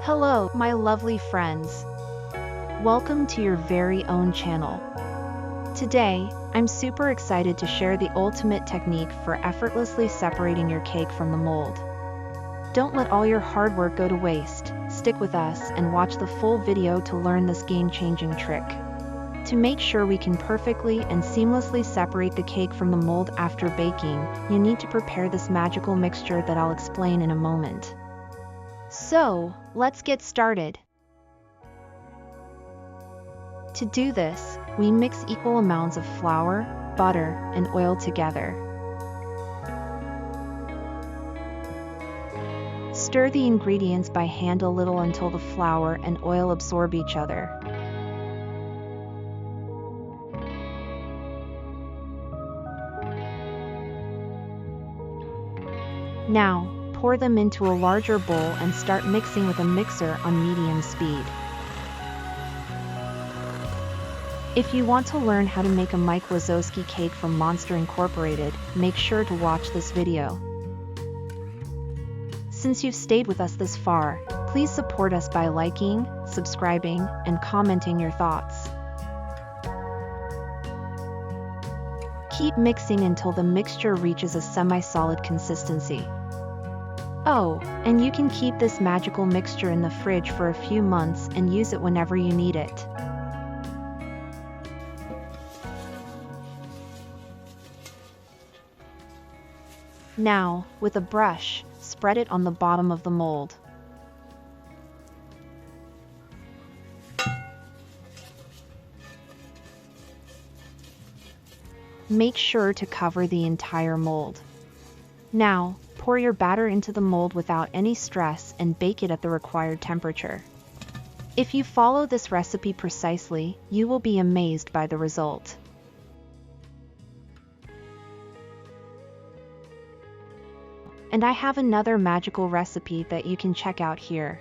Hello, my lovely friends. Welcome to your very own channel. Today, I'm super excited to share the ultimate technique for effortlessly separating your cake from the mold. Don't let all your hard work go to waste. Stick with us and watch the full video to learn this game-changing trick. To make sure we can perfectly and seamlessly separate the cake from the mold after baking, you need to prepare this magical mixture that I'll explain in a moment. So, let's get started. To do this, we mix equal amounts of flour, butter, and oil together. Stir the ingredients by hand a little until the flour and oil absorb each other. Now, pour them into a larger bowl and start mixing with a mixer on medium speed. If you want to learn how to make a Mike Wazowski cake from Monster Incorporated, make sure to watch this video. Since you've stayed with us this far, please support us by liking, subscribing, and commenting your thoughts. Keep mixing until the mixture reaches a semi-solid consistency. Oh, and you can keep this magical mixture in the fridge for a few months and use it whenever you need it. Now, with a brush, spread it on the bottom of the mold. Make sure to cover the entire mold. Now, pour your batter into the mold without any stress and bake it at the required temperature. If you follow this recipe precisely, you will be amazed by the result. And I have another magical recipe that you can check out here.